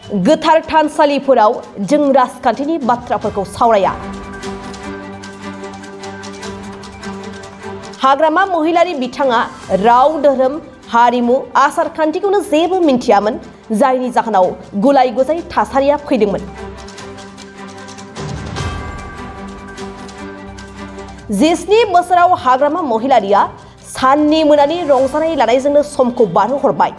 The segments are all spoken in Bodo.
गोथार थानसालिफोराव जों राजखान्थिनि बाथ्राफोरखौ सावराया। हाग्रामा महिलारि बिथाङा राव धोरोम हारिमु आसार खान्थिखौनो जेबो मिन्थियामोन, जायनि जाहोनाव गुलाय गुजाय थासारिया फैदोंमोन। जिस्नि बोसोराव हाग्रामा महिलारिया साननि मोनानि रंजानाय लानायजोंनो समखौ बारहोहरबाय।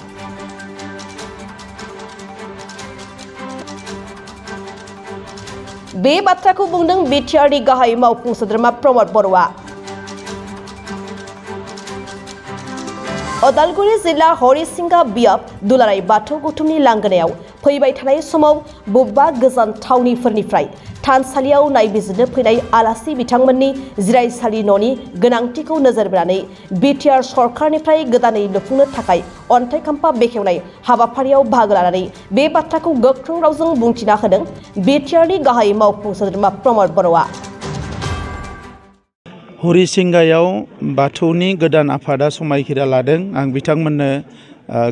बे बाथ्राखौ बुंदों बिटिआरनि गाहाय मावफुं सोद्रोमा प्रमद बर'आ। उदालगुरि जिल्ला हरिसिंगा बियाब दुलाराय बाथौ गौथुमनि लांगोनायाव फैबाय थानाय समाव बबेबा गोजान थावनिफोरनिफ्राय थानसालियाव नायबिजिरनो फैनाय आलासि बिथांमोननि जिरायसालि न'नि गोनांथिखौ नोजोर बोनानै बिटिआर सरकारनिफ्राय गोदानै लुफुंनो थाखाय अन्थाइ खाम्फा बेखेवनाय हाबाफारियाव बाहागो लानानै बे बाथ्राखौ गोख्रों रावजों बुंथिना होदों बिटिआरनि गाहाय मावफुं सोद्रोमा प्रमद बर'आ। हरिसिंगायाव बाथौनि गोदान आफादा समायखिरा लादों। आं बिथांमोननो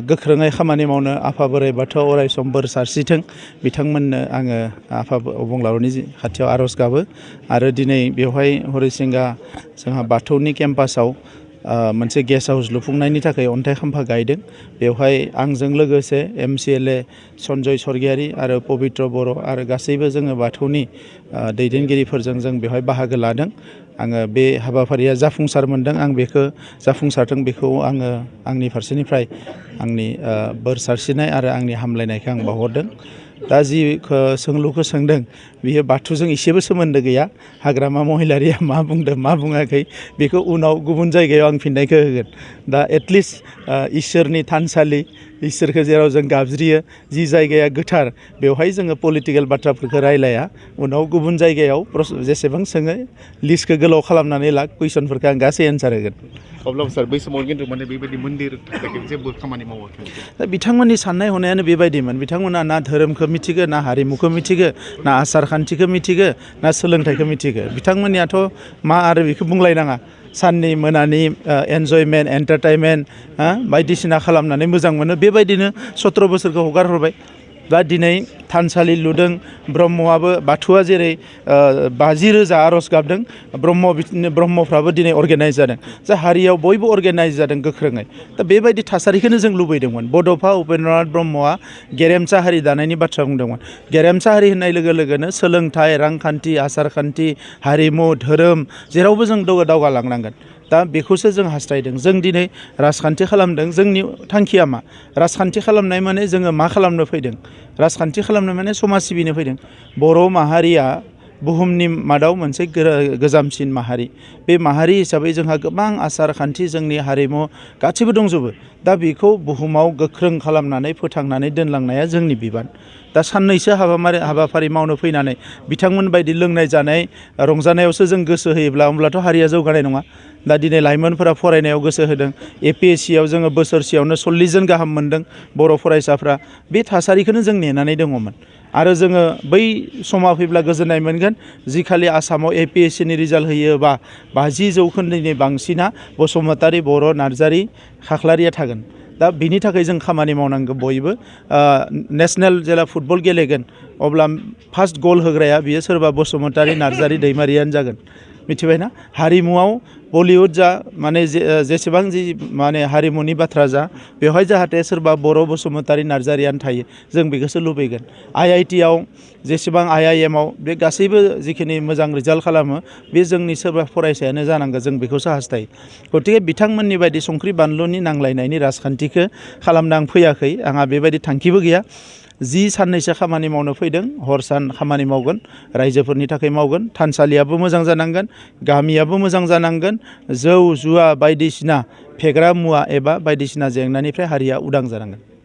गोख्रोङै खामानि मावनो आफा बोराइ बाथौआ अरायसम बोर सारस्रिथों। बिथांमोननो आङो आफा अबंलावरिनि खाथियाव आर'ज गाबो। आरो दिनै बेवहाय हरिसिंगा जोंहा बाथौनि केम्पासाव मोनसे गेस्ट हाउस लुफुंनायनि थाखाय अन्थाइ खाम्फा गायदों। बेवहाय आंजों लोगोसे MCLA सन्जय सरगियारि आरो पबित्र बर' आरो गासैबो जोङो बाथौनि दैदेनगिरिफोरजों जों बेवहाय बाहागो लादों। आङो बे हाबाफारिया जाफुंसार मोनदों। आं बेखौ जाफुंसारथों बेखौ आङो आंनि फारसेनिफ्राय आंनि बोर सारस्रिनाय आरो आंनि हामलायनायखौ आं बावहरदों। दा जि सोंलुखौ सोंदों बियो बाथौजों एसेबो सोमोन्दो गैया। हाग्रामा महिलारिया मा बुंदों मा बुङाखै बेखौ उनाव गुबुन जायगायाव आं फिननायखौ होगोन। दा एटलिस्ट इसोरनि थानसालि, इसोरखौ जेराव जों गाबज्रियो, जि जायगाया गोथार बेवहाय जोङो पलिटिकेल बाथ्राफोरखौ रायलाया। उनाव गुबुन जायगायाव जेसेबां सोङो लिस्टखौ गोलाव खालामनानै ला, कुइसनफोरखौ आं गासै एन्सार होगोन। अब्लाबो सार बै समाव खिन्थु माने बेबायदि मन्दिर जेबो खामानि मावाखै। दा बिथांमोननि साननाय हनायानो बेबायदिमोन। बिथांमोना ना धोरोमखौ मिथिगो, ना हारिमुखौ मिथिगो, ना आसार खान्थिखौ मिथिगो, ना सोलोंथाइखौ मिथिगो। बिथांमोननियाथ' मा आरो बेखौ बुंलायनाङा। साननि मोनानि एन्जयमेन्ट एन्टारटेनमेन्ट बायदिसिना खालामनानै मोजां मोनो। बेबायदिनो 17 बोसोरखौ हगार हरबाय। दा दिनै थानसालि लुदों। ब्रह्मआबो बाथौआ जेरै 50,000 आर'ज गाबदों, ब्रह्मफ्राबो दिनै अर्गेनाइज जादों। जा हारियाव बयबो अर्गेनाइज जादों गोख्रोङै। दा बेबायदि थासारिखौनो जों लुबैदोंमोन। बड'फा उपेन्द्रनाथ ब्रह्मआ गेरेमसा हारि दानायनि बाथ्रा बुंदोंमोन। गेरेमसा हारि होननाय लोगो लोगोनो सोलोंथाइ, रांखान्थि, आसार खान्थि, हारिमु, धोरोम जेरावबो जों दावगालांनांगोन। दा बेखौसो जों हास्थायदों। जों दिनै राजखान्थि खालामदों। जोंनि थांखिया मा? राजखान्थि खालामनाय माने जोङो मा खालामनो फैदों? राजखान्थि खालामनाय माने समाज सिबिनो फैदों। बर' माहारिया बुहुमनि मादाव मोनसे गोजामसिन माहारि। बे माहारि हिसाबै जोंहा गोबां आसार खान्थि, जोंनि हारिमु गासैबो दंजोबो। दा बेखौ बुहुमाव गोख्रों खालामनानै फोथांनानै दोनलांनाया जोंनि बिबान। दा साननैसो हाबाफारि मावनो फैनानै बिथांमोन बायदि लोंनाय जानाय रंजानायावसो जों गोसो होयोब्ला होमब्लाथ' हारिया जौगानाय नङा। दा दिनै लाइमोनफोरा फरायनायाव गोसो होदों। APSCआव जोङो बोसोरसेयावनो 40 जन गाहाम मोनदों बर' फरायसाफ्रा। बे थासारिखौनो जों नेनानै दङमोन। आरो जोङो बै समा फैब्ला गोजोननाय मोनगोन जिखालि आसामाव APSCनि रिजाल्ट होयोबा 50% बांसिना बसुमतारी, बर', नार्जारी, खाख्लारिया थागोन। दा बिनि थाखाय जों खामानि मावनांगौ बयबो। नेसनेल जेला फुटबल गेलेगोन अब्ला फार्स्ट गल होग्राया बियो सोरबा बसुमतारी, नार्जारी, दैमारियानो जागोन। मिथिबायना? हारिमुआव बलिउड जा माने जेसेबां जि माने हारिमुनि बाथ्रा जा बेवहाय जाहाथे सोरबा बर', बसुमतारी, नार्जारियानो थायो। जों बेखौसो लुबैगोन। IITआव जेसेबां IIMआव बे गासैबो जिखिनि मोजां रिजाल्ट खालामो बे जोंनि सोरबा फरायसायानो जानांगौ। जों बेखौसो हास्थायो। गतिके बिथांमोननि बायदि संख्रि बानलुनि नांलायनायनि राजखान्थिखौ खालामनो आं फैयाखै। आंहा बेबायदि थांखिबो गैया। जि साननैसो खामानि मावनो फैदों, हर सान खामानि मावगोन, रायजोफोरनि थाखाय मावगोन। थानसालियाबो मोजां जानांगोन, गामियाबो मोजां जानांगोन। जौ जुवा बायदिसिना फेग्रा मुवा एबा बायदिसिना जेंनानिफ्राय हारिया उदां जानांगोन।